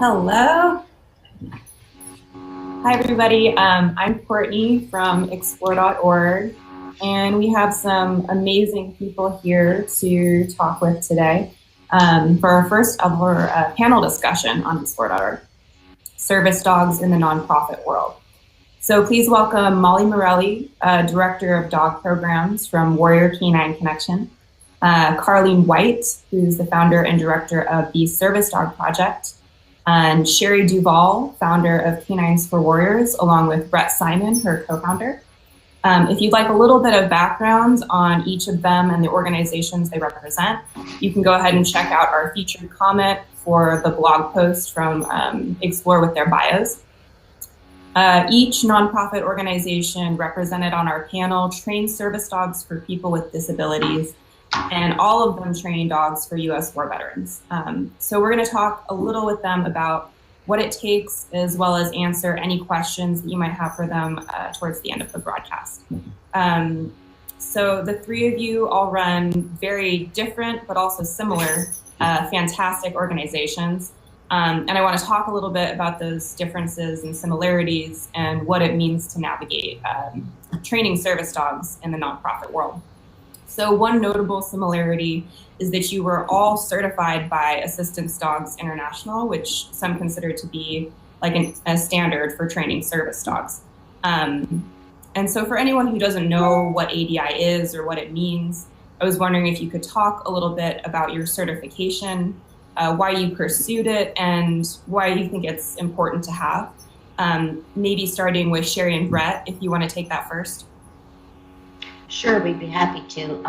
Hello. Hi, everybody. I'm Courtney from explore.org, and we have some amazing people here to talk with today for our first ever panel discussion on explore.org, service dogs in the nonprofit world. So please welcome Molly Morelli, Director of Dog Programs from Warrior Canine Connection, Carlene White, who's the founder and director of the Service Dog Project, and Sherry Duval, founder of Canines for Warriors, along with Brett Simon, her co-founder. If you'd like a little bit of background on each of them and the organizations they represent, you can go ahead and check out our featured comment for the blog post from Explore with their bios. Each nonprofit organization represented on our panel trains service dogs for people with disabilities, and all of them train dogs for U.S. war veterans. So we're going to talk a little with them about what it takes, as well as answer any questions that you might have for them towards the end of the broadcast. So the three of you all run very different but also similar, fantastic organizations. And I want to talk a little bit about those differences and similarities and what it means to navigate training service dogs in the nonprofit world. So one notable similarity is that you were all certified by Assistance Dogs International, which some consider to be like a standard for training service dogs. And so for anyone who doesn't know what ADI is or what it means, I was wondering if you could talk a little bit about your certification, why you pursued it, and why you think it's important to have. Maybe starting with Sherry and Brett, if you want to take that first. Sure, we'd be happy to.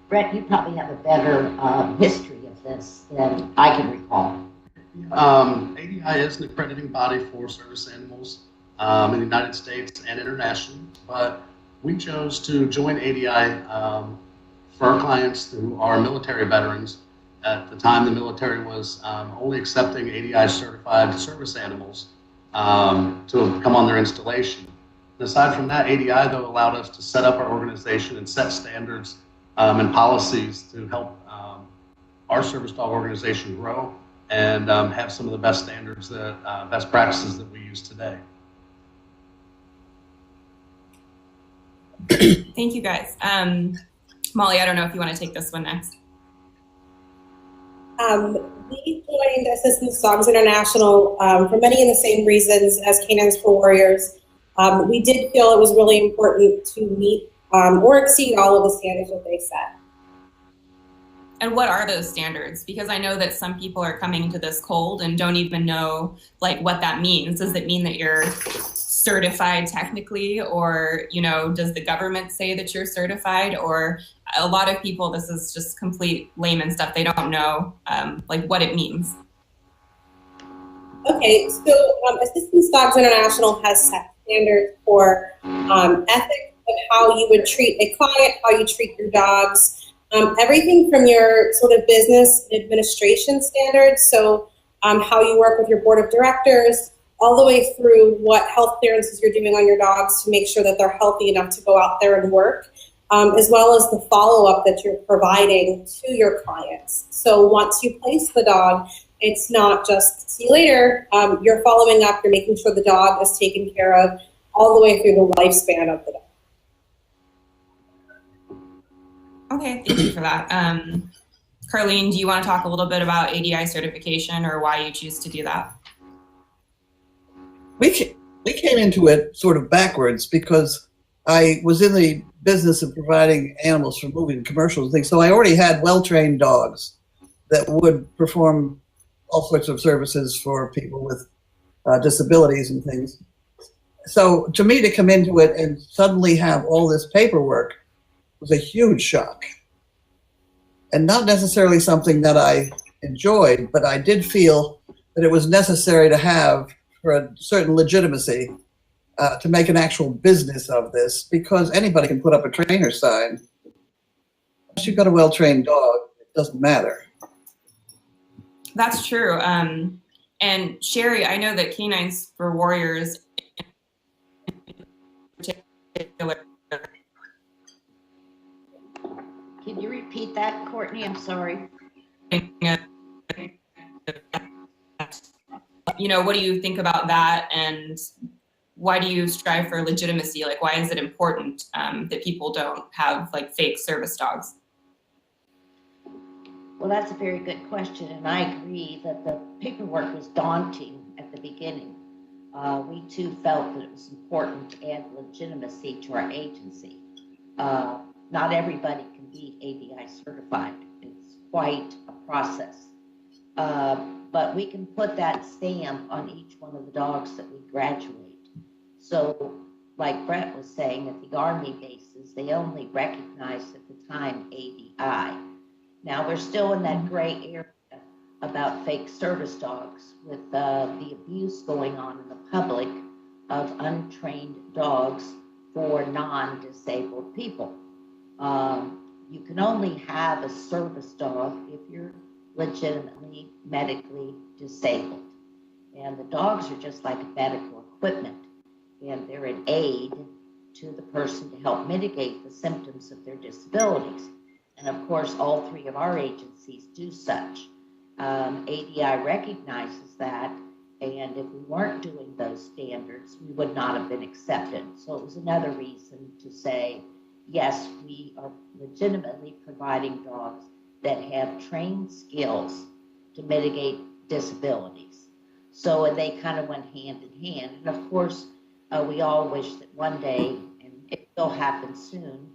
Brett, you probably have a better history of this than I can recall. ADI is an accrediting body for service animals in the United States and internationally, but we chose to join ADI for our clients who are military veterans. At the time, the military was only accepting ADI certified service animals to come on their installation. Aside from that, ADI, though, allowed us to set up our organization and set standards and policies to help our service dog organization grow and have some of the best standards, best practices that we use today. Thank you, guys. Molly, I don't know if you want to take this one next. We joined Assistance Dogs International for many of the same reasons as Canines for Warriors. We did feel it was really important to meet or exceed all of the standards that they set. And what are those standards? Because I know that some people are coming to this cold and don't even know like what that means. Does it mean that you're certified technically, or does the government say that you're certified? Or a lot of people, this is just complete layman stuff. They don't know like what it means. Okay, so Assistance Dogs International has set standards for ethics of how you would treat a client, how you treat your dogs, everything from your sort of business administration standards, so how you work with your board of directors, all the way through what health clearances you're doing on your dogs to make sure that they're healthy enough to go out there and work, as well as the follow-up that you're providing to your clients. So once you place the dog, it's not just see you later. You're following up, you're making sure the dog is taken care of all the way through the lifespan of the dog. Okay, thank you for that. Carlene, do you want to talk a little bit about ADI certification or why you choose to do that? We came into it sort of backwards because I was in the business of providing animals for movie and commercials and things. So I already had well-trained dogs that would perform all sorts of services for people with disabilities and things. So to me, to come into it and suddenly have all this paperwork was a huge shock. And not necessarily something that I enjoyed, but I did feel that it was necessary to have for a certain legitimacy to make an actual business of this, because anybody can put up a trainer sign. Once you've got a well-trained dog, it doesn't matter. That's true. And Sherry, I know that Canines for Warriors in particular. Can you repeat that, Courtney? I'm sorry. what do you think about that, and why do you strive for legitimacy? Like, why is it important that people don't have like fake service dogs? Well, that's a very good question, and I agree that the paperwork was daunting at the beginning. We too felt that it was important to add legitimacy to our agency. Not everybody can be ADI certified. It's quite a process. But we can put that stamp on each one of the dogs that we graduate. So, like Brett was saying, at the Army bases, they only recognized at the time ADI. Now, we're still in that gray area about fake service dogs with the abuse going on in the public of untrained dogs for non-disabled people. You can only have a service dog if you're legitimately medically disabled. And the dogs are just like medical equipment, and they're an aid to the person to help mitigate the symptoms of their disabilities. And of course, all three of our agencies do such. ADI recognizes that, and if we weren't doing those standards, we would not have been accepted. So it was another reason to say, yes, we are legitimately providing dogs that have trained skills to mitigate disabilities. So they kind of went hand in hand. And of course, we all wish that one day, and it will happen soon,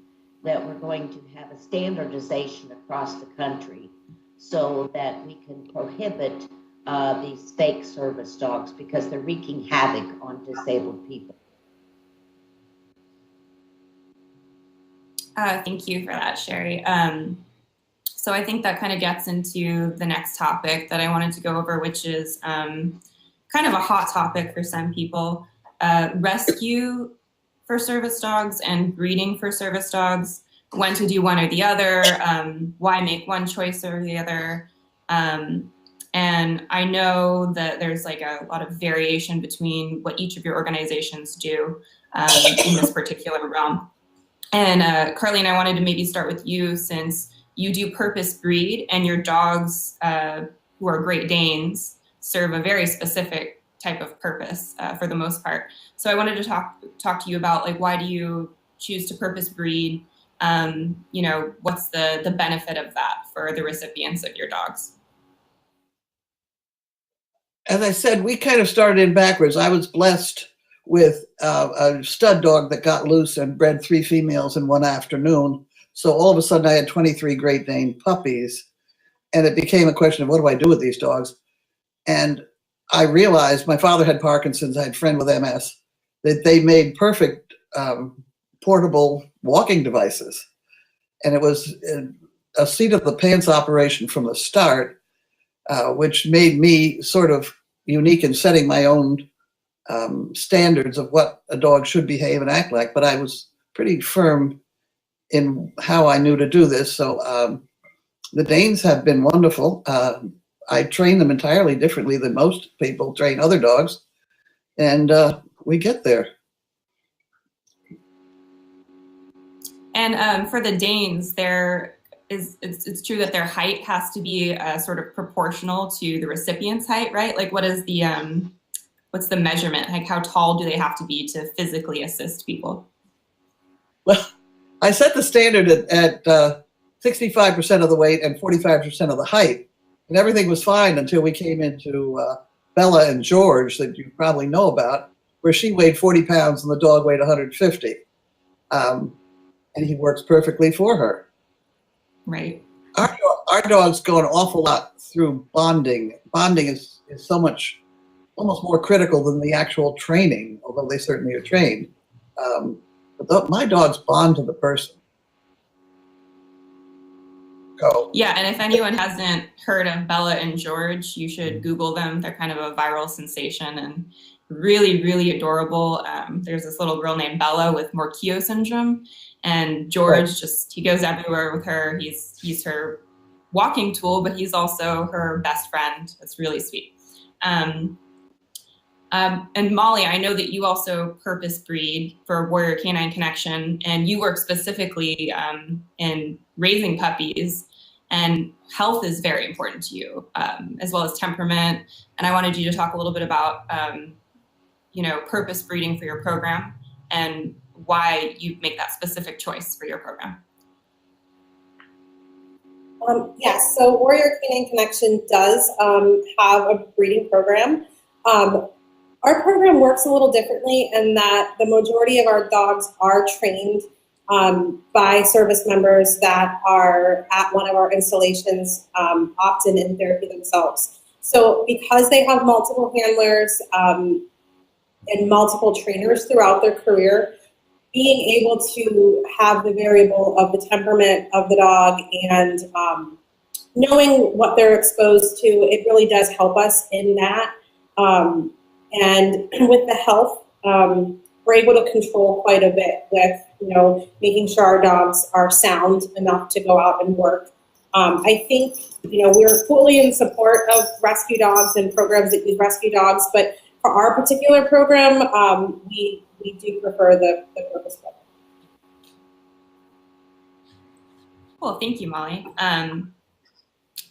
that we're going to have a standardization across the country so that we can prohibit these fake service dogs because they're wreaking havoc on disabled people. Thank you for that, Sherry. So I think that kind of gets into the next topic that I wanted to go over, which is kind of a hot topic for some people. Rescue for service dogs and breeding for service dogs, when to do one or the other, why make one choice or the other. And I know that there's like a lot of variation between what each of your organizations do in this particular realm. And Carlene, I wanted to maybe start with you, since you do purpose breed and your dogs, who are Great Danes, serve a very specific type of purpose for the most part. So I wanted to talk to you about, like, why do you choose to purpose breed? What's the benefit of that for the recipients of your dogs? As I said, we kind of started in backwards. I was blessed with a stud dog that got loose and bred 3 females in one afternoon. So all of a sudden I had 23 Great Dane puppies, and it became a question of what do I do with these dogs? And I realized my father had Parkinson's, I had a friend with MS, that they made perfect portable walking devices. And it was a seat of the pants operation from the start, which made me sort of unique in setting my own standards of what a dog should behave and act like. But I was pretty firm in how I knew to do this. So the Danes have been wonderful. I train them entirely differently than most people train other dogs. And we get there. And for the Danes, it's true that their height has to be sort of proportional to the recipient's height, right? Like, what is the what's the measurement? Like, how tall do they have to be to physically assist people? Well, I set the standard at 65% of the weight and 45% of the height, and everything was fine until we came into Bella and George, that you probably know about, where she weighed 40 pounds and the dog weighed 150. And he works perfectly for her. Right. Our dogs go an awful lot through bonding. Bonding is so much, almost more critical than the actual training, although they certainly are trained. But my dogs bond to the person. Go. Yeah, and if anyone hasn't heard of Bella and George, you should Google them. They're kind of a viral sensation and really, really adorable. There's this little girl named Bella with Morquio syndrome, and George he goes everywhere with her. He's her walking tool, but he's also her best friend. It's really sweet. And Molly, I know that you also purpose breed for Warrior Canine Connection, and you work specifically in raising puppies. and health is very important to you, as well as temperament. And I wanted you to talk a little bit about, purpose breeding for your program and why you make that specific choice for your program. Yes, so Warrior Canine Connection does have a breeding program. Our program works a little differently in that the majority of our dogs are trained by service members that are at one of our installations, often in therapy themselves. So because they have multiple handlers and multiple trainers throughout their career, being able to have the variable of the temperament of the dog and knowing what they're exposed to, it really does help us in that. And with the health, we're able to control quite a bit with, making sure our dogs are sound enough to go out and work. I think, we're fully in support of rescue dogs and programs that use rescue dogs, but for our particular program, we do prefer the purpose program. Cool, thank you, Molly.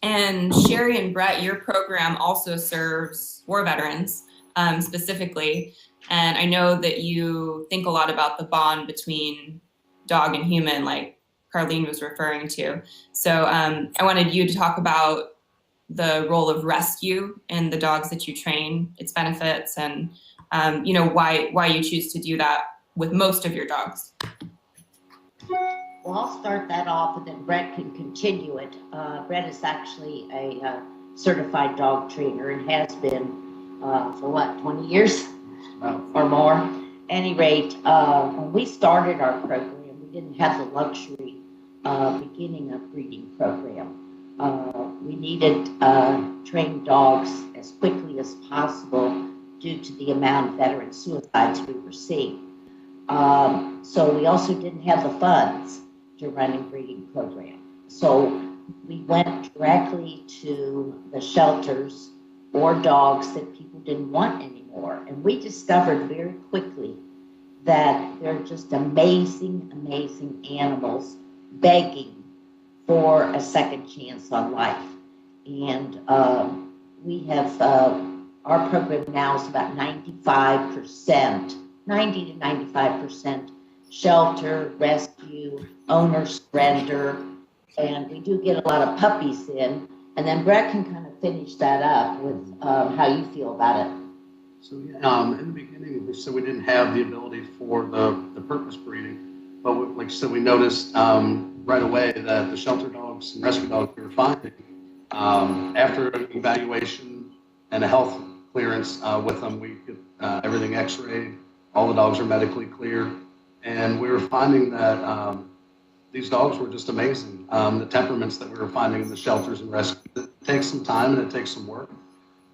And Sherry and Brett, your program also serves war veterans specifically. And I know that you think a lot about the bond between dog and human, like Carlene was referring to. So I wanted you to talk about the role of rescue in the dogs that you train, its benefits, and why you choose to do that with most of your dogs. Well, I'll start that off, and then Brett can continue it. Brett is actually a certified dog trainer and has been for 20 years or more. Any rate, when we started our program, we didn't have the luxury beginning a breeding program. We needed trained dogs as quickly as possible due to the amount of veteran suicides we were seeing. So we also didn't have the funds to run a breeding program. So we went directly to the shelters or dogs that people didn't want anymore. And we discovered very quickly that they're just amazing, amazing animals begging for a second chance on life. And we have, our program now is about 95%, 90 to 95% shelter, rescue, owner surrender, and we do get a lot of puppies in. And then Brett can kind of finish that up with how you feel about it. So in the beginning, we said we didn't have the ability for the purpose breeding, but like I said, we noticed right away that the shelter dogs and rescue dogs we were finding, after an evaluation and a health clearance with them, we get everything x-rayed, all the dogs are medically clear, and we were finding that these dogs were just amazing. The temperaments that we were finding in the shelters and rescue, it takes some time and it takes some work,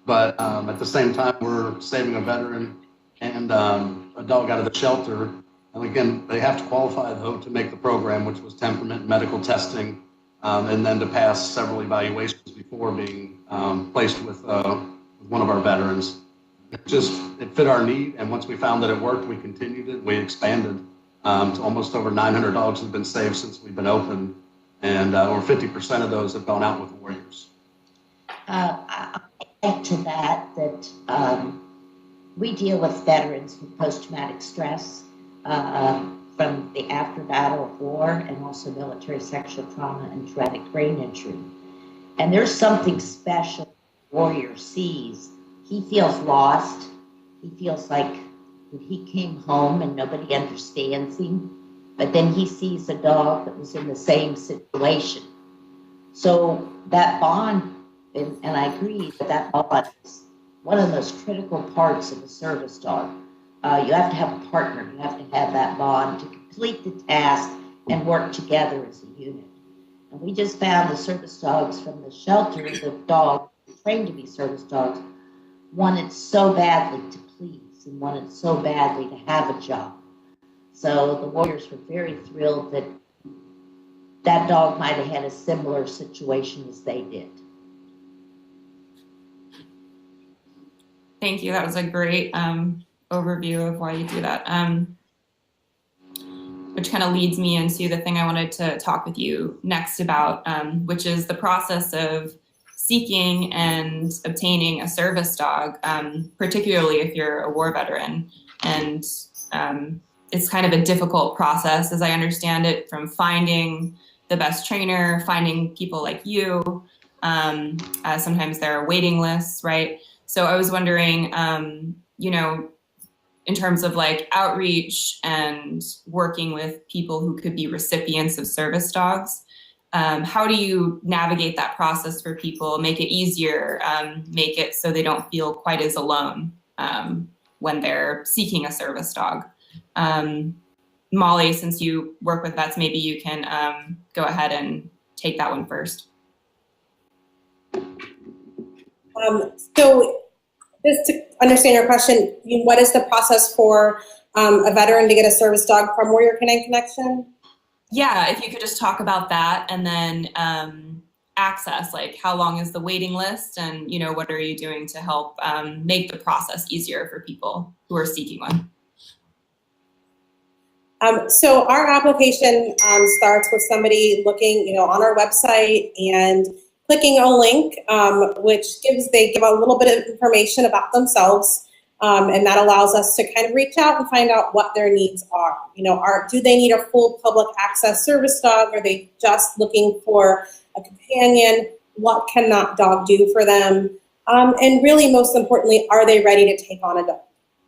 but at the same time, we're saving a veteran and a dog out of the shelter. And again, they have to qualify, though, to make the program, which was temperament, medical testing, and then to pass several evaluations before being placed with one of our veterans. It fit our need, and once we found that it worked, we continued it. We expanded to almost over 900 dogs have been saved since we've been open, and over 50% of those have gone out with Warriors. I'll add to that we deal with veterans with post-traumatic stress from the after-battle of war, and also military sexual trauma and traumatic brain injury. And there's something special Warrior sees. He feels lost. He feels like he came home and nobody understands him, but then he sees a dog that was in the same situation. So that bond, and I agree that bond is one of the most critical parts of a service dog. You have to have a partner. You have to have that bond to complete the task and work together as a unit. And we just found the service dogs from the shelter, the dog trained to be service dogs, wanted so badly to please and wanted so badly to have a job. So the Warriors were very thrilled that that dog might have had a similar situation as they did. Thank you. That was a great overview of why you do that. which kind of leads me into the thing I wanted to talk with you next about, which is the process of seeking and obtaining a service dog, particularly if you're a war veteran. And it's kind of a difficult process, as I understand it, from finding the best trainer, finding people like you. Sometimes there are waiting lists, right? So I was wondering, you know, in terms of like outreach and working with people who could be recipients of service dogs, how do you navigate that process for people, make it easier, make it so they don't feel quite as alone when they're seeking a service dog? Molly, since you work with vets, maybe you can go ahead and take that one first. So just to understand your question, what is the process for a veteran to get a service dog from Warrior Canine Connection? Yeah, if you could just talk about that, and then access, like how long is the waiting list, and you know, what are you doing to help make the process easier for people who are seeking one? So our application starts with somebody looking, on our website and clicking a link, which they give a little bit of information about themselves, and that allows us to kind of reach out and find out what their needs are. Do they need a full public access service dog? Are they just looking for a companion? What can that dog do for them? And really, most importantly, are they ready to take on a dog?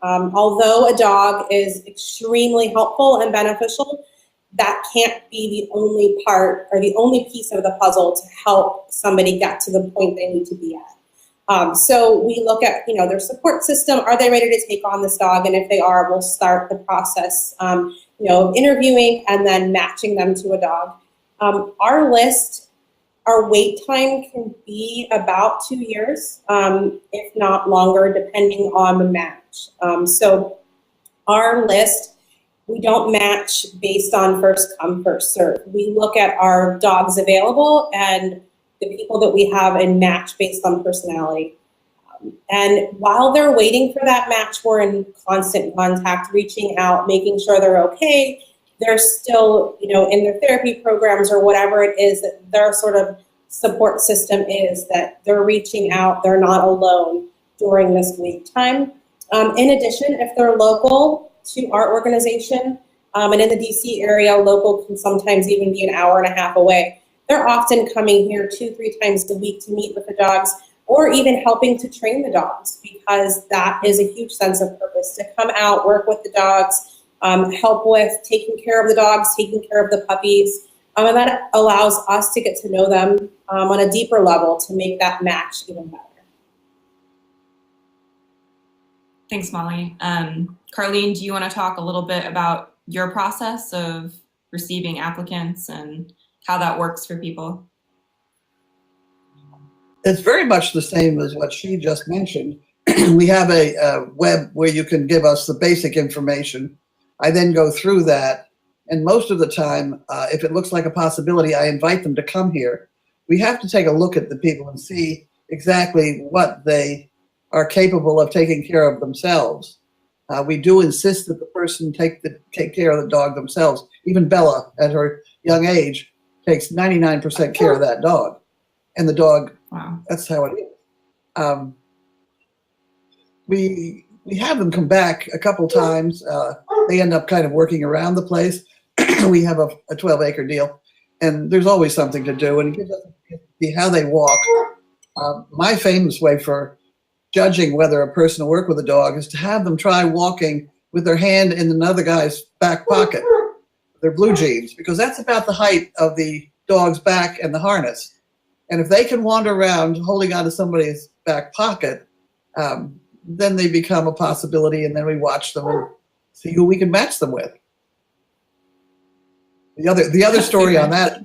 Although a dog is extremely helpful and beneficial, that can't be the only part or the only piece of the puzzle to help somebody get to the point they need to be at. So we look at, their support system. Are they ready to take on this dog? And if they are, we'll start the process, interviewing and then matching them to a dog. Our wait time can be about 2 years, if not longer, depending on the match. So our list, we don't match based on first come, first serve. We look at our dogs available and the people that we have and match based on personality. And while they're waiting for that match, we're in constant contact, reaching out, making sure they're okay. They're still, in their therapy programs or whatever it is that their sort of support system is, that they're reaching out, they're not alone during this wait time. In addition, if they're local to our organization, and in the DC area, local can sometimes even be an hour and a half away. They're often coming here 2-3 times a week to meet with the dogs, or even helping to train the dogs, because that is a huge sense of purpose, to come out, work with the dogs, help with taking care of the dogs, taking care of the puppies. And that allows us to get to know them on a deeper level to make that match even better. Thanks, Molly. Carlene, do you want to talk a little bit about your process of receiving applicants and how that works for people? It's very much the same as what she just mentioned. We have a web where you can give us the basic information. I then go through that, and most of the time, if it looks like a possibility, I invite them to come here. We have to take a look at the people and see exactly what they are capable of taking care of themselves. We do insist that the person take care of the dog themselves. Even Bella, at her young age, takes 99% care of that dog. And the dog, wow, that's how it is. We have them come back a couple times. They end up kind of working around the place. We have a 12-acre deal, and there's always something to do, and it gives us to see how they walk. My famous way for judging whether a person will work with a dog is to have them try walking with their hand in another guy's back pocket, their blue jeans, because that's about the height of the dog's back and the harness. And if they can wander around holding onto somebody's back pocket, then they become a possibility, and then we watch them and see who we can match them with. The other story on that,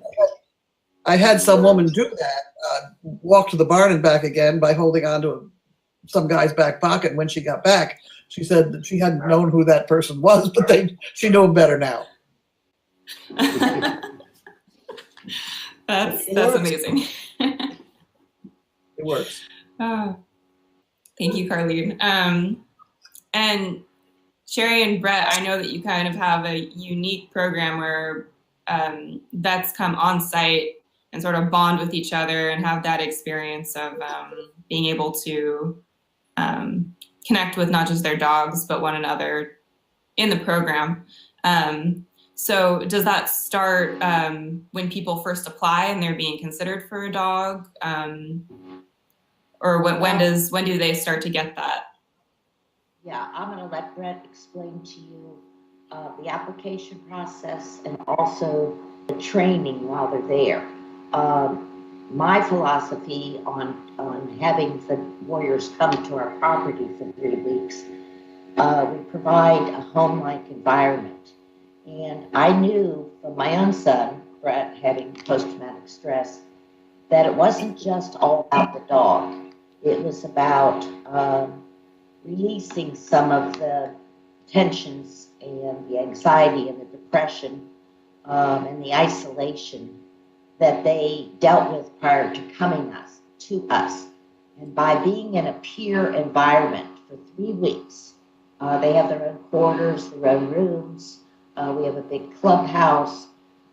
I had some woman do that, walk to the barn and back again by holding onto some guy's back pocket. And when she got back, she said that she hadn't known who that person was, but she knew him better now. That's amazing. It works. Oh, thank you, Carlene. And Sherry and Brett, I know that you kind of have a unique program where vets come on site and sort of bond with each other and have that experience of being able to connect with not just their dogs, but one another in the program. So does that start when people first apply and they're being considered for a dog? Or when do they start to get that? Yeah, I'm going to let Brett explain to you the application process and also the training while they're there. My philosophy on having the warriors come to our property for 3 weeks, we provide a home-like environment. And I knew from my own son, Brett, having post-traumatic stress, that it wasn't just all about the dog. It was about releasing some of the tensions and the anxiety and the depression and the isolation that they dealt with prior to coming to us. And by being in a peer environment for 3 weeks, they have their own quarters, their own rooms. We have a big clubhouse,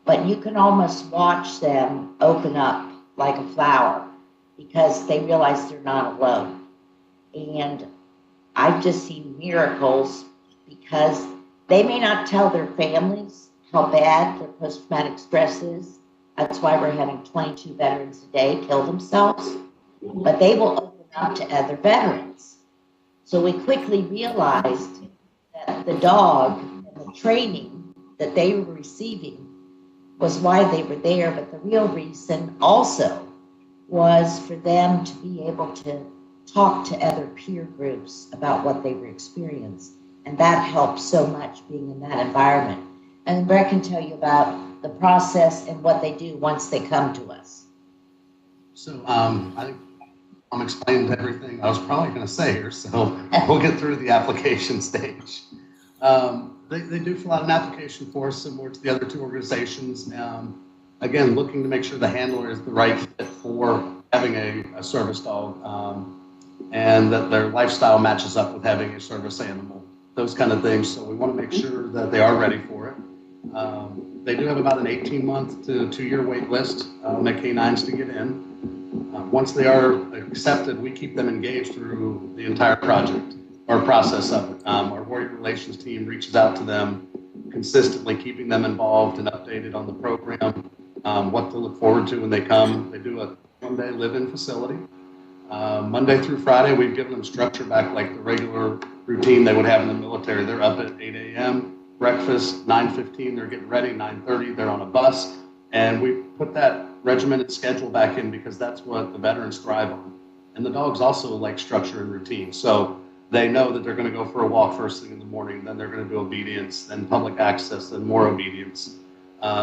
but you can almost watch them open up like a flower because they realize they're not alone. And I've just seen miracles because they may not tell their families how bad their post-traumatic stress is. That's why we're having 22 veterans a day kill themselves, but they will open up to other veterans. So we quickly realized that the dog and the training that they were receiving was why they were there, but the real reason also was for them to be able to talk to other peer groups about what they were experiencing. And that helped so much being in that environment. And Brett can tell you about the process and what they do once they come to us. So I think I'm explaining everything I was probably going to say here, so we'll get through the application stage. They do fill out an application for us similar to the other 2 organizations. Again, looking to make sure the handler is the right fit for having a service dog and that their lifestyle matches up with having a service animal, those kind of things. So we want to make sure that they are ready for it. They do have about an 18-month to 2-year wait list on the canines to get in. Once they are accepted, we keep them engaged through the entire project or process of it. Our warrior relations team reaches out to them consistently, keeping them involved and updated on the program, what to look forward to when they come. They do a 1-day live-in facility. Monday through Friday, we've given them structure back like the regular routine they would have in the military. They're up at 8 a.m., breakfast, 9:15, they're getting ready, 9:30, they're on a bus. And we put that regimented schedule back in because that's what the veterans thrive on. And the dogs also like structure and routine. So they know that they're going to go for a walk first thing in the morning, then they're going to do obedience, then public access, then more obedience.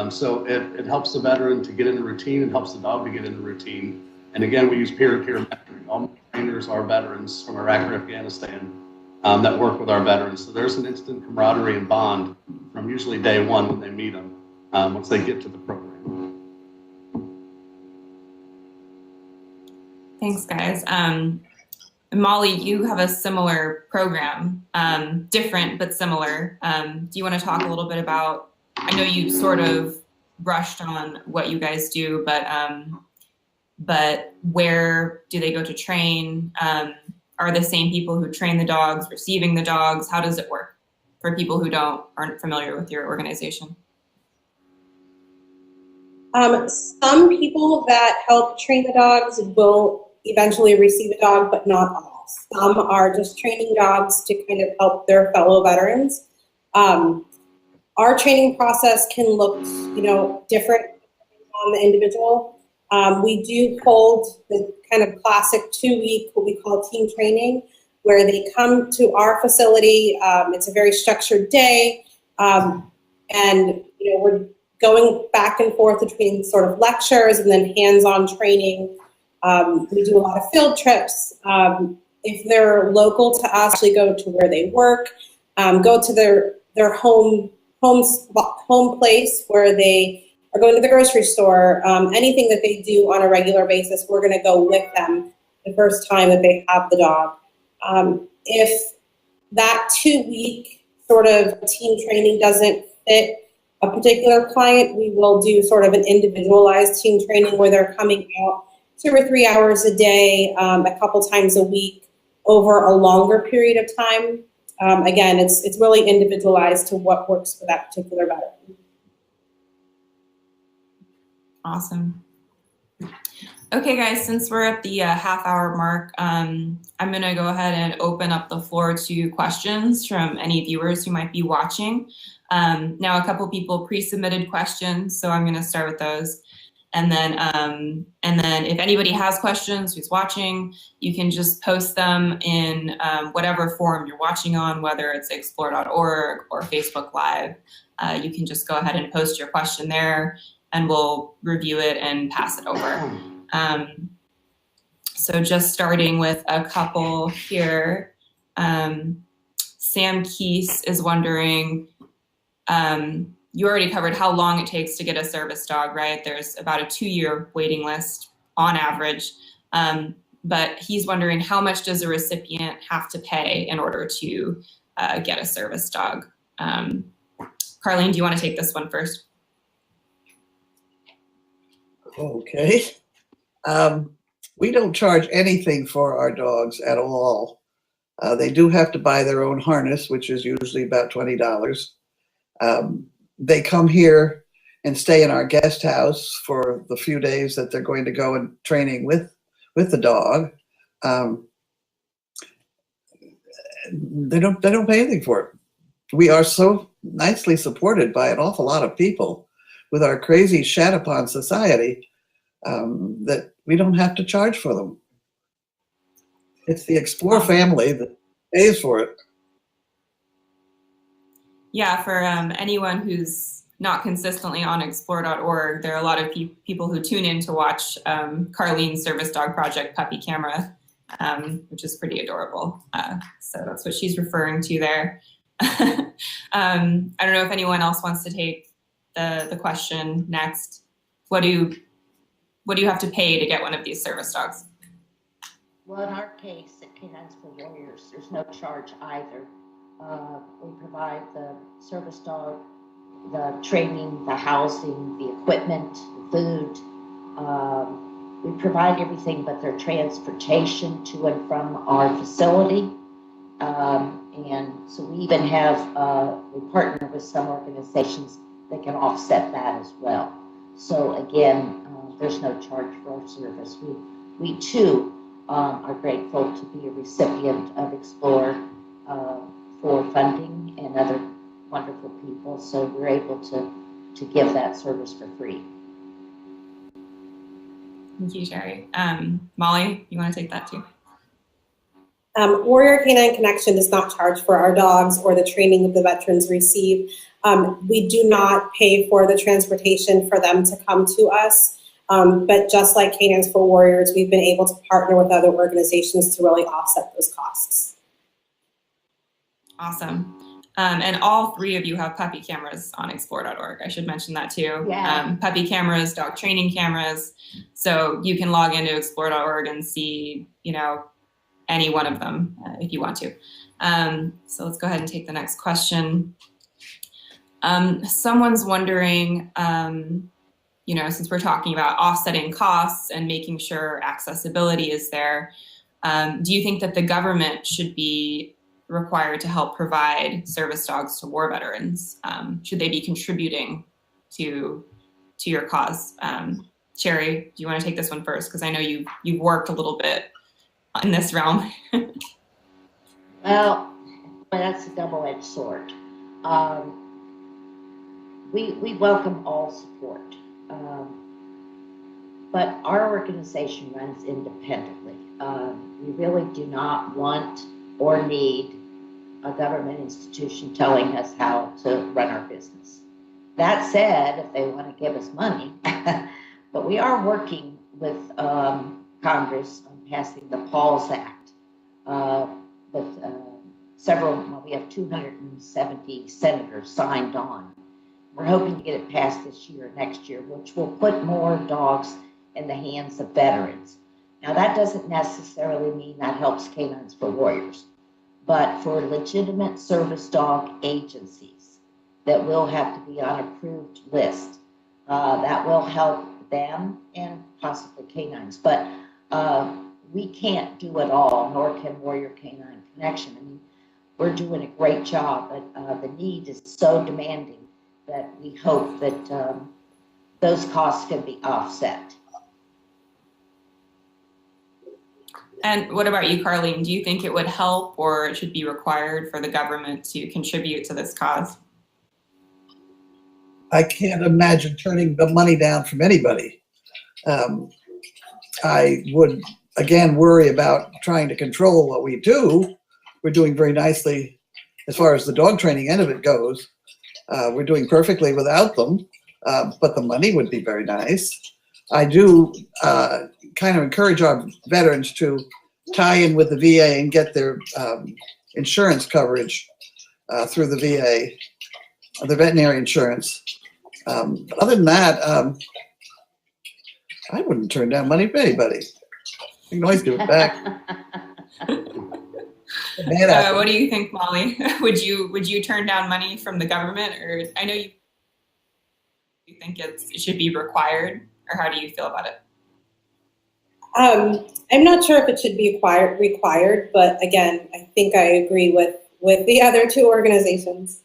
So it helps the veteran to get in a routine, it helps the dog to get in a routine. And again, we use peer-to-peer mentoring. All my trainers are veterans from Iraq or Afghanistan that work with our veterans. So there's an instant camaraderie and bond from usually day 1 when they meet them, once they get to the program. Thanks, guys. Molly, you have a similar program, different but similar. Do you want to talk a little bit about, I know you sort of brushed on what you guys do, but where do they go to train? Are the same people who train the dogs receiving the dogs? How does it work for people who aren't familiar with your organization? Some people that help train the dogs will eventually receive a dog, but not all. Some are just training dogs to kind of help their fellow veterans. Our training process can look, different on the individual. We do hold the kind of classic 2-week, what we call team training, where they come to our facility. It's a very structured day, and we're going back and forth between sort of lectures and then hands-on training. We do a lot of field trips. If they're local to us, actually go to where they work, go to their home place where they are going to the grocery store. Anything that they do on a regular basis, we're going to go with them the first time that they have the dog. If that 2-week sort of team training doesn't fit a particular client, we will do sort of an individualized team training where they're coming out 2 or 3 hours a day, a couple times a week over a longer period of time. Again, it's really individualized to what works for that particular veteran. Awesome. Okay, guys, since we're at the half-hour mark, I'm going to go ahead and open up the floor to questions from any viewers who might be watching. Now, a couple people pre-submitted questions, so I'm going to start with those. And then if anybody has questions who's watching, you can just post them in whatever forum you're watching on, whether it's explore.org or Facebook Live. You can just go ahead and post your question there, and we'll review it and pass it over. So just starting with a couple here. Sam Keese is wondering, you already covered how long it takes to get a service dog, right? There's about a 2-year waiting list on average. But he's wondering, how much does a recipient have to pay in order to get a service dog? Carlene, do you want to take this one first? Okay. We don't charge anything for our dogs at all. They do have to buy their own harness, which is usually about $20. They come here and stay in our guest house for the few days that they're going to go in training with the dog. They don't pay anything for it. We are so nicely supported by an awful lot of people with our crazy Shatapon society that we don't have to charge for them. It's the Explore family that pays for it. Yeah, for anyone who's not consistently on explore.org, there are a lot of people who tune in to watch Carlene's Service Dog Project Puppy Camera, which is pretty adorable. So that's what she's referring to there. I don't know if anyone else wants to take the question next. What do you have to pay to get one of these service dogs? Well, in our case at Canines for Warriors, there's no charge either. We provide the service dog, the training, the housing, the equipment, the food. We provide everything but their transportation to and from our facility. And so we even have, we partner with some organizations that can offset that as well. So again, there's no charge for our service. We too are grateful to be a recipient of Explore for funding and other wonderful people. So we're able to give that service for free. Thank you, Sherry. Molly, you want to take that too? Warrior Canine Connection does not charge for our dogs or the training that the veterans receive. We do not pay for the transportation for them to come to us. But just like Canines for Warriors, we've been able to partner with other organizations to really offset those costs. Awesome. And all three of you have puppy cameras on explore.org. I should mention that too. Yeah. Puppy cameras, dog training cameras. So you can log into explore.org and see, any one of them if you want to. So let's go ahead and take the next question. Someone's wondering, since we're talking about offsetting costs and making sure accessibility is there, do you think that the government should be required to help provide service dogs to war veterans? Should they be contributing to your cause? Sherry, do you want to take this one first? Because I know you've worked a little bit in this realm. Well, that's a double-edged sword. We welcome all support, but our organization runs independently. We really do not want or need a government institution telling us how to run our business. That said, if they want to give us money, but we are working with Congress on passing the PAWS Act with we have 270 senators signed on. We're hoping to get it passed this year or next year, which will put more dogs in the hands of veterans. Now, that doesn't necessarily mean that helps Canines for Warriors, but for legitimate service dog agencies that will have to be on approved list. That will help them and possibly canines, but we can't do it all, nor can Warrior Canine Connection. I mean, we're doing a great job, but the need is so demanding that we hope that those costs can be offset. And what about you, Carlene? Do you think it would help or it should be required for the government to contribute to this cause? I can't imagine turning the money down from anybody. I would, again, worry about trying to control what we do. We're doing very nicely as far as the dog training end of it goes. We're doing perfectly without them, but the money would be very nice. I do kind of encourage our veterans to tie in with the VA and get their insurance coverage through the VA, the veterinary insurance. But other than that, I wouldn't turn down money from anybody. You can always give it back. What do you think, Molly? Would you turn down money from the government, or I know you think it should be required, or how do you feel about it? I'm not sure if it should be required, but again, I think I agree with the other two organizations.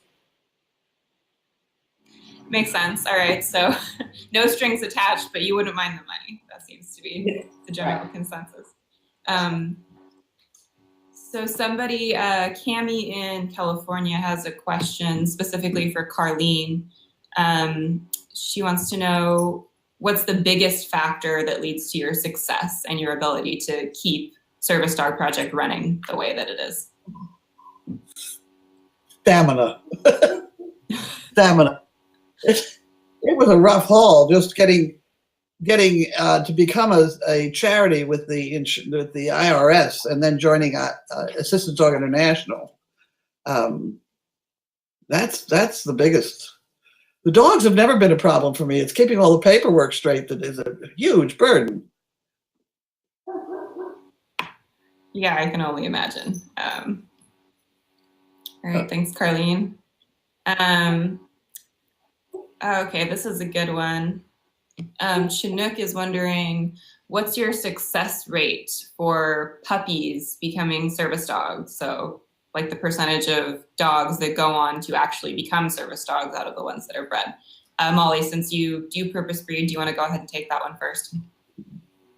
Makes sense. All right, so no strings attached, but you wouldn't mind the money. That seems to be the general consensus. So somebody, Cami in California, has a question specifically for Carlene. She wants to know, what's the biggest factor that leads to your success and your ability to keep Service Dog Project running the way that it is? Stamina. Stamina. It was a rough haul just getting to become a charity with the IRS and then joining Assistance Dog International. That's the biggest. The dogs have never been a problem for me. It's keeping all the paperwork straight that is a huge burden. Yeah, I can only imagine. All right, thanks, Carlene. Okay, this is a good one. Chinook is wondering, what's your success rate for puppies becoming service dogs? So like the percentage of dogs that go on to actually become service dogs out of the ones that are bred. Molly, since you do purpose breed, do you want to go ahead and take that one first?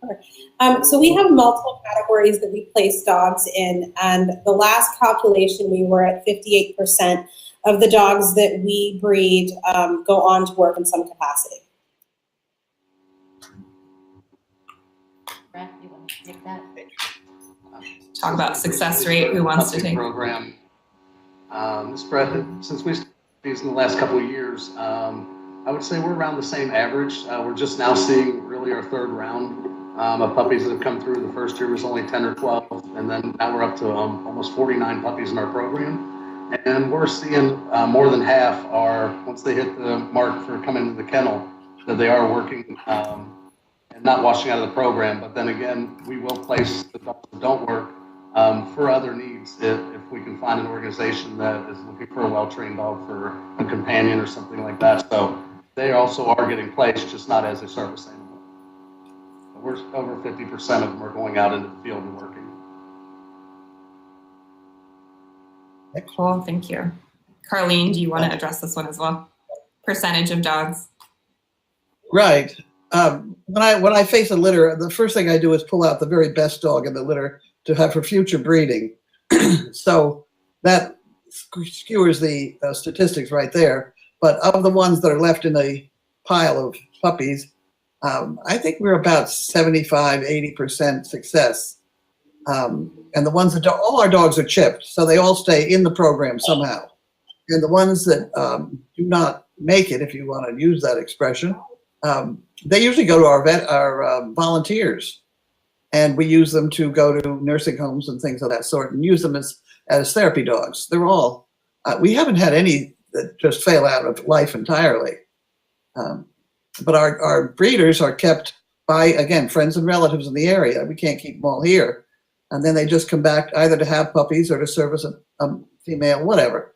Okay. So we have multiple categories that we place dogs in, and the last calculation we were at 58% of the dogs that we breed go on to work in some capacity. Brett, you want to take that? Talk about success rate. Who wants to take? Program. Since we started these in the last couple of years, I would say we're around the same average. We're just now seeing really our third round of puppies that have come through. The first year was only 10 or 12, and then now we're up to almost 49 puppies in our program. And we're seeing more than half are, once they hit the mark for coming to the kennel, that they are working and not washing out of the program. But then again, we will place the dogs that don't work for other needs if we can find an organization that is looking for a well-trained dog for a companion or something like that. So they also are getting placed, just not as a service animal. We're over 50% of them are going out into the field and working. Cool, thank you. Carlene, do you want to address this one as well? Percentage of dogs. Right. When I face a litter, the first thing I do is pull out the very best dog in the litter to have for future breeding. So that skewers the statistics right there. But of the ones that are left in the pile of puppies, I think we're about 75, 80% success. And the ones that all our dogs are chipped, so they all stay in the program somehow. And the ones that do not make it, if you want to use that expression, they usually go to our volunteers, and we use them to go to nursing homes and things of that sort, and use them as therapy dogs. They're all we haven't had any that just fail out of life entirely. But our breeders are kept by, again, friends and relatives in the area. We can't keep them all here. And then they just come back either to have puppies or to service a female, whatever,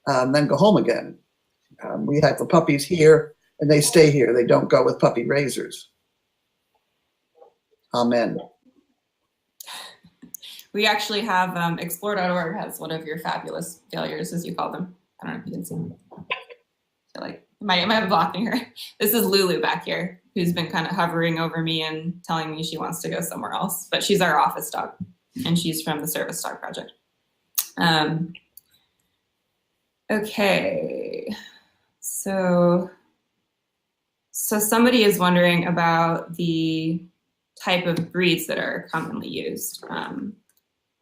then go home again. We have the puppies here, and they stay here. They don't go with puppy raisers. Amen. We actually have Explore.org has one of your fabulous failures, as you call them. I don't know if you can see them. I feel like am I blocking her? This is Lulu back here, who's been kind of hovering over me and telling me she wants to go somewhere else. But she's our office dog, and she's from the Service Dog Project. Okay, so somebody is wondering about the type of breeds that are commonly used.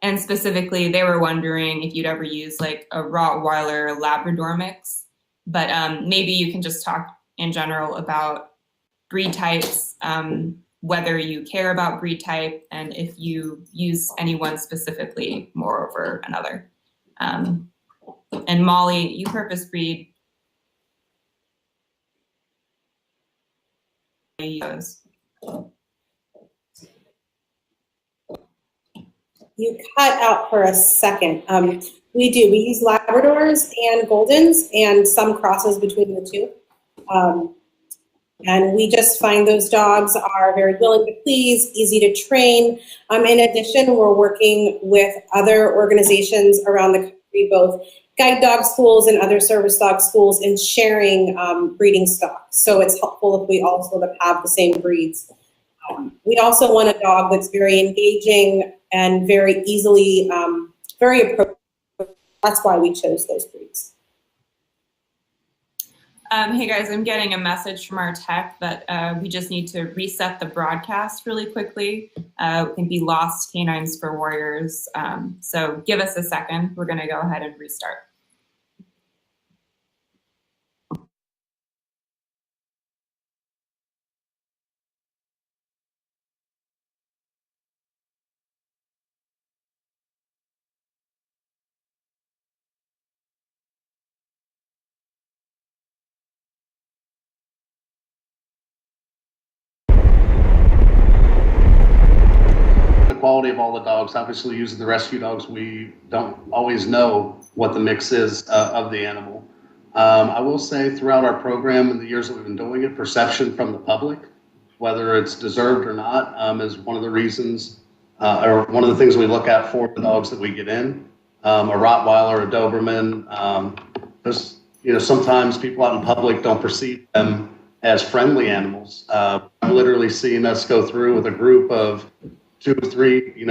And specifically, they were wondering if you'd ever use like a Rottweiler Labrador mix, but maybe you can just talk in general about breed types, whether you care about breed type, and if you use any one specifically more over another. And Molly, you purpose breed. You cut out for a second. We use Labradors and Goldens and some crosses between the two. And we just find those dogs are very willing to please, easy to train. In addition, we're working with other organizations around the country, both guide dog schools and other service dog schools, in sharing breeding stock. So it's helpful if we all sort of have the same breeds. We also want a dog that's very engaging and very easily, very approachable. That's why we chose those breeds. Hey guys, I'm getting a message from our tech that we just need to reset the broadcast really quickly. It can be lost canines for warriors. So give us a second. We're gonna go ahead and restart. Quality of all the dogs. Obviously, using the rescue dogs, we don't always know what the mix is of the animal. I will say throughout our program and the years that we've been doing it, perception from the public, whether it's deserved or not, is one of the reasons or one of the things we look at for the dogs that we get in. A Rottweiler, a Doberman, sometimes people out in public don't perceive them as friendly animals. I've literally seen us go through with a group of 2 or 3,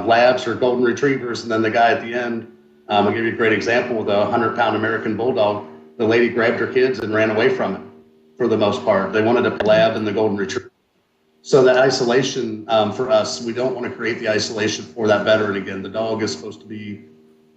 labs or golden retrievers, and then the guy at the end, I'll give you a great example with a 100-pound American Bulldog. The lady grabbed her kids and ran away from it for the most part. They wanted a lab and the golden retriever. So that isolation for us, we don't want to create the isolation for that veteran again. The dog is supposed to be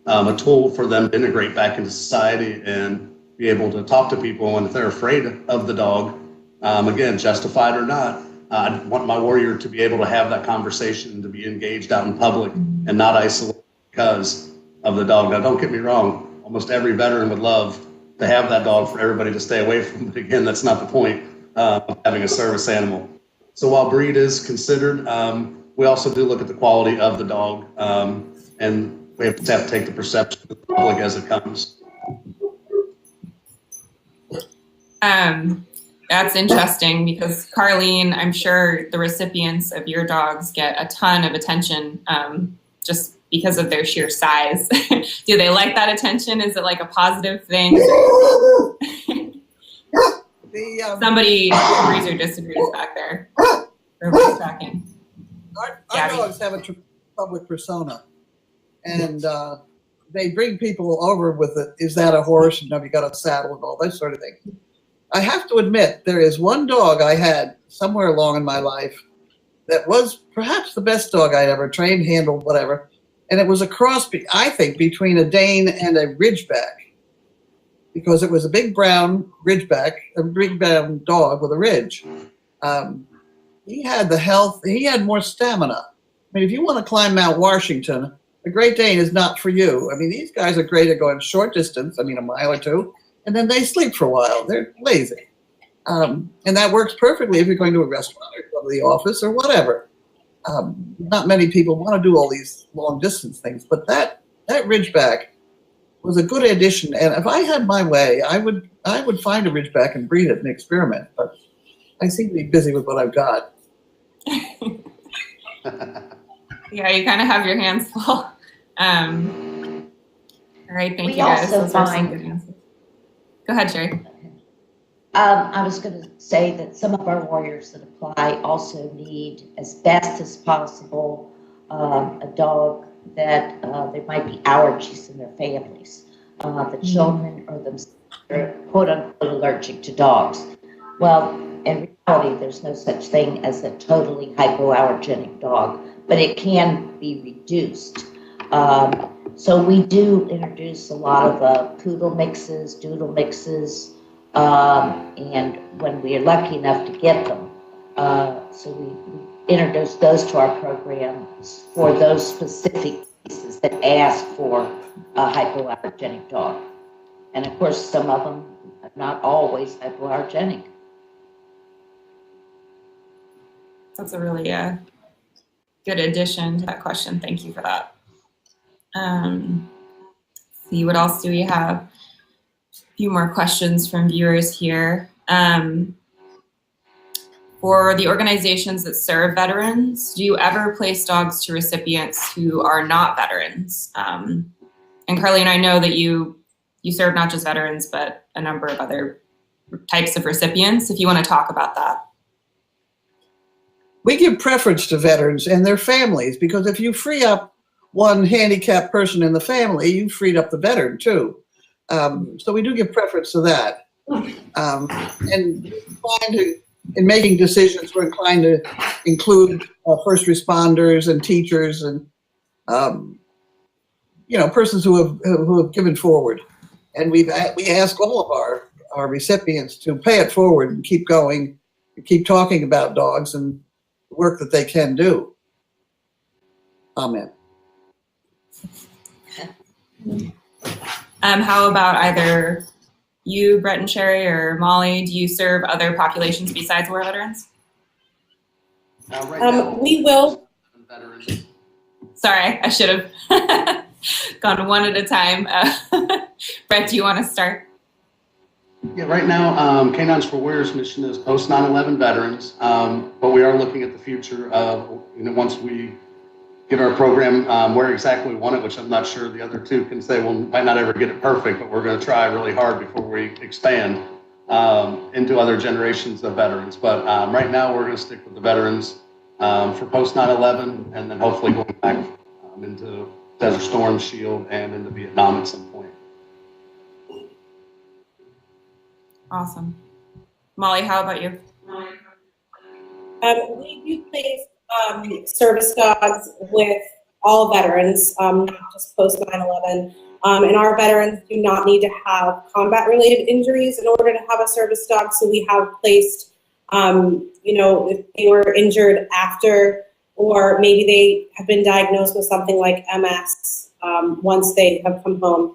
a tool for them to integrate back into society and be able to talk to people. And if they're afraid of the dog, again, justified or not, I want my warrior to be able to have that conversation, to be engaged out in public and not isolated because of the dog. Now, don't get me wrong. Almost every veteran would love to have that dog for everybody to stay away from. But again, that's not the point of having a service animal. So while breed is considered, we also do look at the quality of the dog, and we have to take the perception of the public as it comes. That's interesting because Carlene, I'm sure the recipients of your dogs get a ton of attention just because of their sheer size. Do they like that attention? Is it like a positive thing? Somebody agrees or disagrees back there. Everybody's talking. Our dogs have a public persona, and they bring people over with it. Is that a horse? And have you got a saddle and all that sort of thing. I have to admit, there is one dog I had somewhere along in my life that was perhaps the best dog I'd ever trained, handled, whatever. And it was a cross, I think, between a Dane and a Ridgeback, because it was a big brown Ridgeback, a big brown dog with a ridge. He had the health, he had more stamina. I mean, if you want to climb Mount Washington, a Great Dane is not for you. I mean, these guys are great at going short distance, a mile or two. And then they sleep for a while. They're lazy. And that works perfectly if you're going to a restaurant or go to the office or whatever. Not many people want to do all these long distance things, but that Ridgeback was a good addition. And if I had my way, I would find a Ridgeback and breed it and experiment. But I seem to be busy with what I've got. Yeah, you kind of have your hands full. All right, thank you guys. Also Those are some find, good answers. Go ahead, Sherry. I was going to say that some of our warriors that apply also need, as best as possible, a dog that there might be allergies in their families. The children or themselves are quote unquote allergic to dogs. Well, in reality, there's no such thing as a totally hypoallergenic dog, but it can be reduced. So we do introduce a lot of poodle mixes, doodle mixes, and when we are lucky enough to get them, so we introduce those to our programs for those specific cases that ask for a hypoallergenic dog. And of course, some of them are not always hypoallergenic. That's a really good addition to that question. Thank you for that. See, what else do we have? A few more questions from viewers here. For the organizations that serve veterans, do you ever place dogs to recipients who are not veterans? And Carlene, I know that you serve not just veterans, but a number of other types of recipients, if you want to talk about that. We give preference to veterans and their families, because if you free up one handicapped person in the family, you freed up the veteran too. So we do give preference to that. And in making decisions, we're inclined to include first responders and teachers and persons who have given forward. And we ask all of our recipients to pay it forward and keep going, and keep talking about dogs and the work that they can do. Amen. How about either you, Brett and Sherry, or Molly? Do you serve other populations besides war veterans? Right now, We will. veterans. Sorry, I should have gone one at a time. Brett, do you want to start? Yeah, right now, Canines for Warriors mission is post 9/11 veterans, but we are looking at the future of, once we get our program where exactly we want it, which I'm not sure the other two can say, well, might not ever get it perfect, but we're going to try really hard before we expand into other generations of veterans. But right now, we're going to stick with the veterans for post 9/11, and then hopefully going back into Desert Storm, SHIELD, and into Vietnam at some point. Awesome. Molly, how about you? We do place service dogs with all veterans, not just post 9/11. And our veterans do not need to have combat-related injuries in order to have a service dog. So we have placed, if they were injured after, or maybe they have been diagnosed with something like MS once they have come home.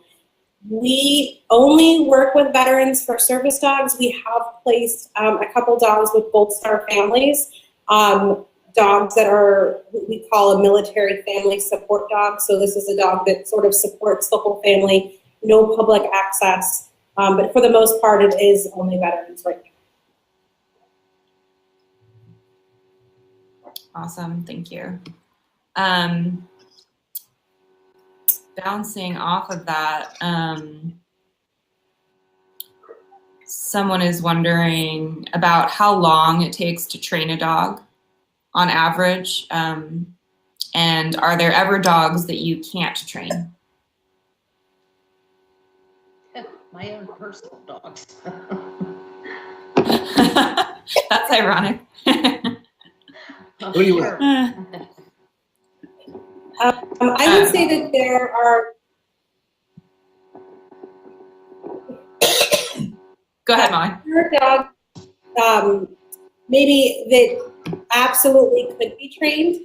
We only work with veterans for service dogs. We have placed a couple dogs with Gold Star families, dogs that are what we call a military family support dog. So this is a dog that sort of supports the whole family, no public access, but for the most part, it is only veterans right now. Awesome, thank you. Bouncing off of that, someone is wondering about how long it takes to train a dog on average, and are there ever dogs that you can't train? My own personal dogs. That's ironic. What do you want? I would say that there are. Go ahead, Molly. There are dogs maybe that absolutely could be trained,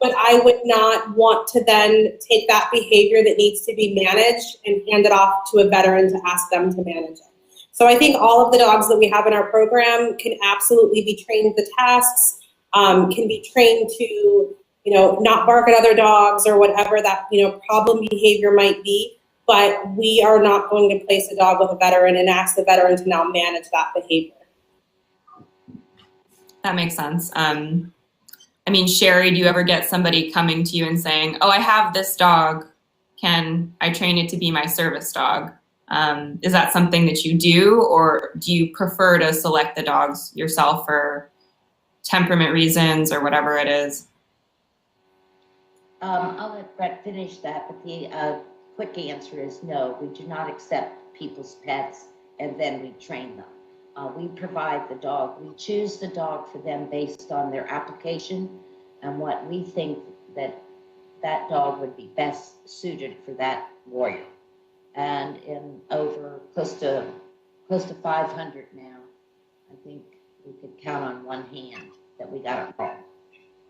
but I would not want to then take that behavior that needs to be managed and hand it off to a veteran to ask them to manage it. So I think all of the dogs that we have in our program can absolutely be trained the tasks, can be trained to not bark at other dogs or whatever that, problem behavior might be. But we are not going to place a dog with a veteran and ask the veteran to now manage that behavior. That makes sense. Sherry, do you ever get somebody coming to you and saying, oh, I have this dog. Can I train it to be my service dog? Is that something that you do, or do you prefer to select the dogs yourself for temperament reasons or whatever it is? I'll let Brett finish that, but the quick answer is no. We do not accept people's pets and then we train them. We provide the dog. We choose the dog for them based on their application and what we think that dog would be best suited for that warrior. And in over close to 500 now, I think we could count on one hand that we got it wrong.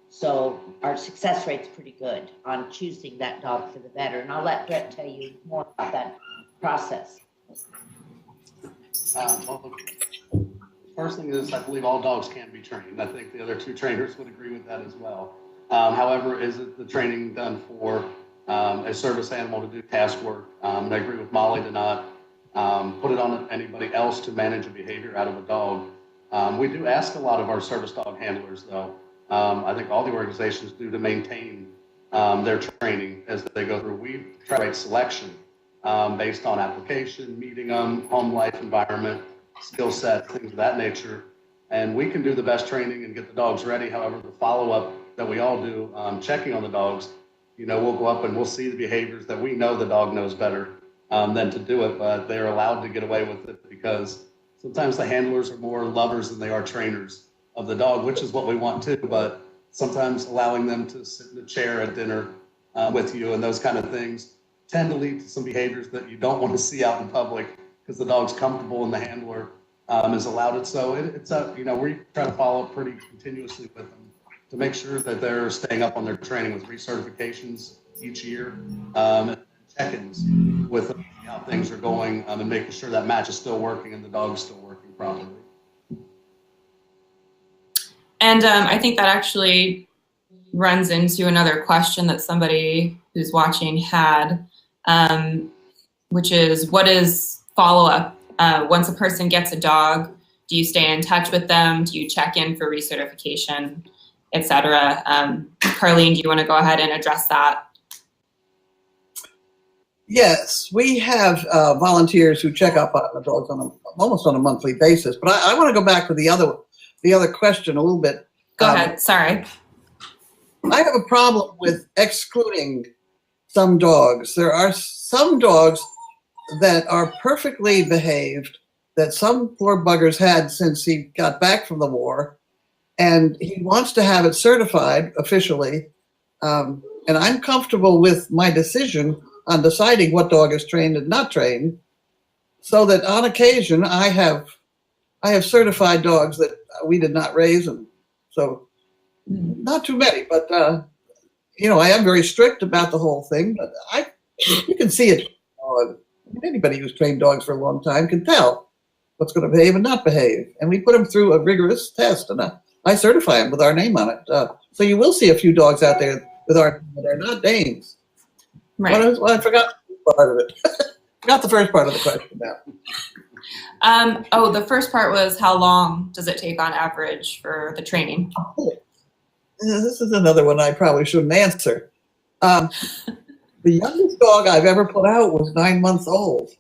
So our success rate's pretty good on choosing that dog for the veteran. I'll let Brett tell you more about that process. Well, the first thing is I believe all dogs can be trained. I think the other two trainers would agree with that as well. However, is it the training done for a service animal to do task work? And I agree with Molly to not put it on anybody else to manage a behavior out of a dog. We do ask a lot of our service dog handlers, though. I think all the organizations do to maintain their training as they go through. We try to make selection based on application, meeting them, home life environment, skill set, things of that nature. And we can do the best training and get the dogs ready. However, the follow-up that we all do, checking on the dogs, we'll go up and we'll see the behaviors that we know the dog knows better than to do it, but they're allowed to get away with it because sometimes the handlers are more lovers than they are trainers of the dog, which is what we want too, but sometimes allowing them to sit in a chair at dinner with you and those kind of things tend to lead to some behaviors that you don't want to see out in public because the dog's comfortable and the handler is allowed it. So we try to follow up pretty continuously with them to make sure that they're staying up on their training with recertifications each year and check-ins with them, how things are going and making sure that match is still working and the dog's still working properly. And I think that actually runs into another question that somebody who's watching had, which is, what is follow-up? Once a person gets a dog, do you stay in touch with them? Do you check in for recertification, et cetera? Carlene, do you want to go ahead and address that? Yes, we have volunteers who check up on the dogs almost on a monthly basis. But I want to go back to the other question a little bit. Go ahead. Sorry. I have a problem with excluding some dogs. There are some dogs that are perfectly behaved that some poor bugger's had since he got back from the war, and he wants to have it certified officially. And I'm comfortable with my decision on deciding what dog is trained and not trained, so that on occasion I have certified dogs that we did not raise, and so not too many, but I am very strict about the whole thing. But you can see it. Anybody who's trained dogs for a long time can tell what's going to behave and not behave, and we put them through a rigorous test, and I certify them with our name on it. So you will see a few dogs out there with our that are not Danes. Right. I forgot part of it. Forgot the first part of the question now. The first part was, how long does it take on average for the training? This is another one I probably shouldn't answer. The youngest dog I've ever put out was 9 months old,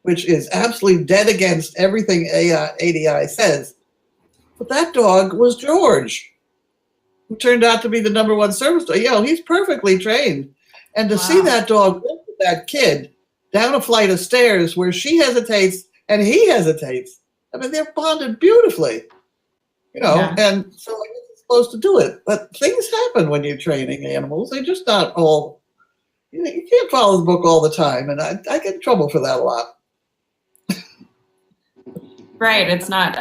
which is absolutely dead against everything ADI says. But that dog was George, who turned out to be the #1 service dog. He's perfectly trained. And to see that dog go with that kid down a flight of stairs where she hesitates and he hesitates, they're bonded beautifully, and so I guess it's supposed to do it. But things happen when you're training animals. They're just not all, you can't follow the book all the time, and I get in trouble for that a lot. Right. It's not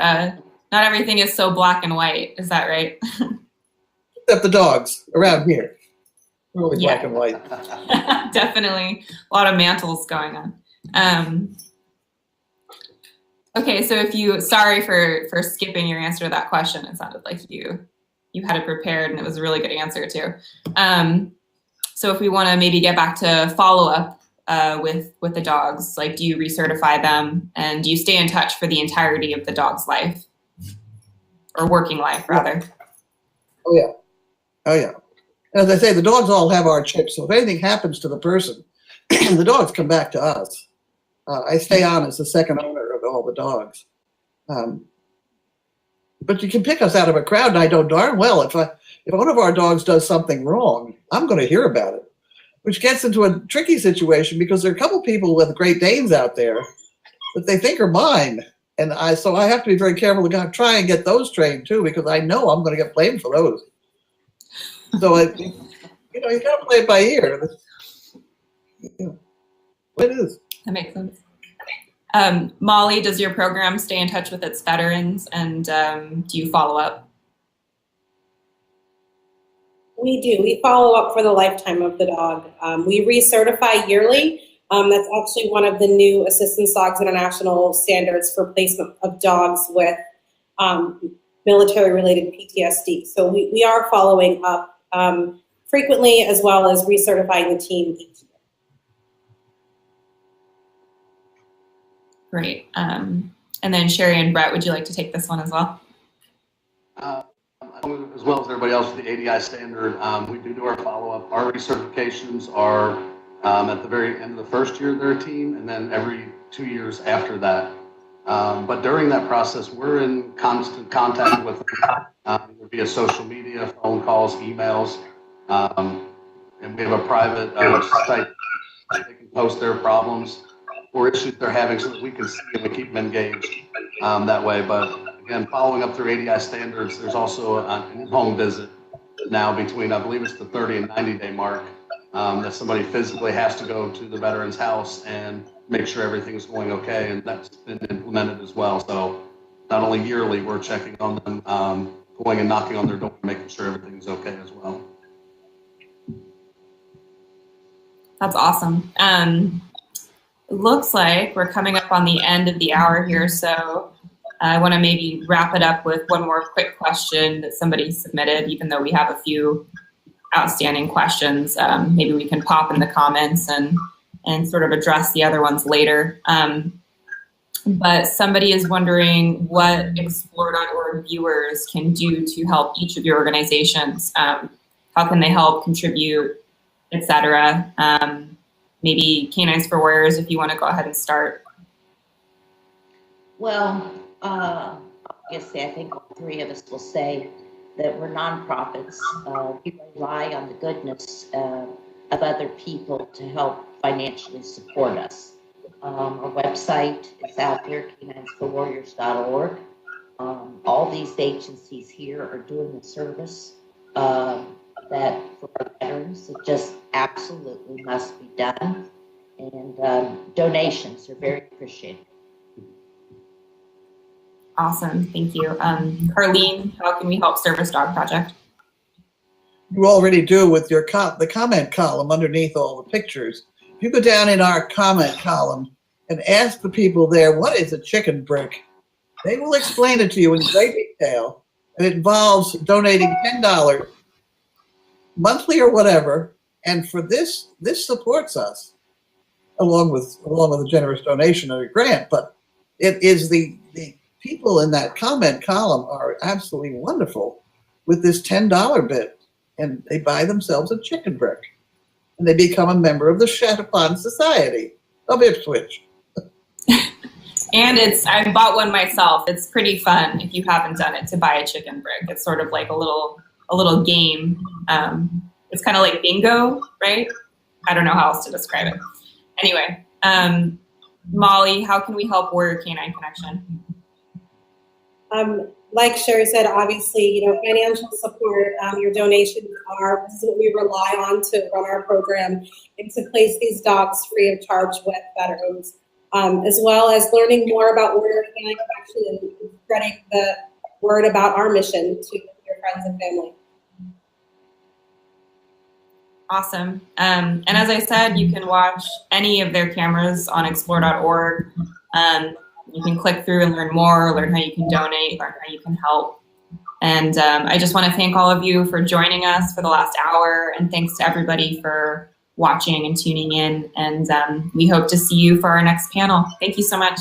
everything is so black and white. Is that right? Except the dogs around here. Really black and white. Definitely a lot of mantles going on. Okay, so sorry for skipping your answer to that question. It sounded like you you had it prepared, and it was a really good answer too. So if we want to maybe get back to follow up with the dogs, like, do you recertify them, and do you stay in touch for the entirety of the dog's life, or working life rather? Oh yeah, oh yeah. As I say, the dogs all have our chips, so if anything happens to the person, the dogs come back to us. I stay on as the second owner of all the dogs. But you can pick us out of a crowd, and I know darn well if one of our dogs does something wrong, I'm going to hear about it, which gets into a tricky situation because there are a couple people with Great Danes out there that they think are mine. And so I have to be very careful to try and get those trained too, because I know I'm going to get blamed for those. So, you got to play it by ear. What it is. That makes sense. Molly, does your program stay in touch with its veterans, and do you follow up? We do. We follow up for the lifetime of the dog. We recertify yearly. That's actually one of the new Assistance Dogs International standards for placement of dogs with military-related PTSD. So we are following up frequently, as well as recertifying the team each year. Great. And then Sherry and Brett, would you like to take this one as well? As well as everybody else with the ADI standard, we do our follow-up. Our recertifications are at the very end of the first year of their team, and then every 2 years after that. But during that process, we're in constant contact with them via social media, phone calls, emails, and we have a private site they can post their problems or issues they're having so that we can see and we keep them engaged that way. But again, following up through ADI standards, there's also an in-home visit now between, I believe it's the 30 and 90-day mark, that somebody physically has to go to the veteran's house and make sure everything's going okay, and that's been implemented as well. So not only yearly, we're checking on them, going and knocking on their door, making sure everything's okay as well. That's awesome. It looks like we're coming up on the end of the hour here, so I want to maybe wrap it up with one more quick question that somebody submitted, even though we have a few outstanding questions. Maybe we can pop in the comments and sort of address the other ones later. But somebody is wondering what Explore.org viewers can do to help each of your organizations. How can they help, contribute, etc.? Maybe Canines for Warriors, if you want to go ahead and start. Well, obviously, I think all three of us will say that we're nonprofits. We rely on the goodness of other people to help financially support us. Our website is out there, caninesforwarriors.org. All these agencies here are doing a service that for our veterans, it just absolutely must be done. And donations are very appreciated. Awesome, thank you. Carlene, how can we help Service Dog Project? You already do with your the comment column underneath all the pictures. If you go down in our comment column and ask the people there, what is a chicken brick? They will explain it to you in great detail. And it involves donating $10 monthly or whatever. And for this supports us along with a generous donation or a grant. But it is the people in that comment column are absolutely wonderful with this $10 bit, and they buy themselves a chicken brick, and they become a member of the Chattapon Society of Ipswich. And I bought one myself. It's pretty fun if you haven't done it to buy a chicken brick. It's sort of like a little game. It's kind of like bingo, right? I don't know how else to describe it. Anyway, Molly, how can we help Warrior Canine Connection? Like Sherry said, obviously, financial support, your donations this is what we rely on to run our program and to place these dogs free of charge with veterans, as well as learning more about Warrior Canine Connection and spreading the word about our mission to your friends and family. Awesome. And as I said, you can watch any of their cameras on explore.org. You can click through and learn more, learn how you can donate, learn how you can help. And I just want to thank all of you for joining us for the last hour, and thanks to everybody for watching and tuning in. And we hope to see you for our next panel. Thank you so much.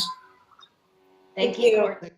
Thank Thank you. you. Courtney.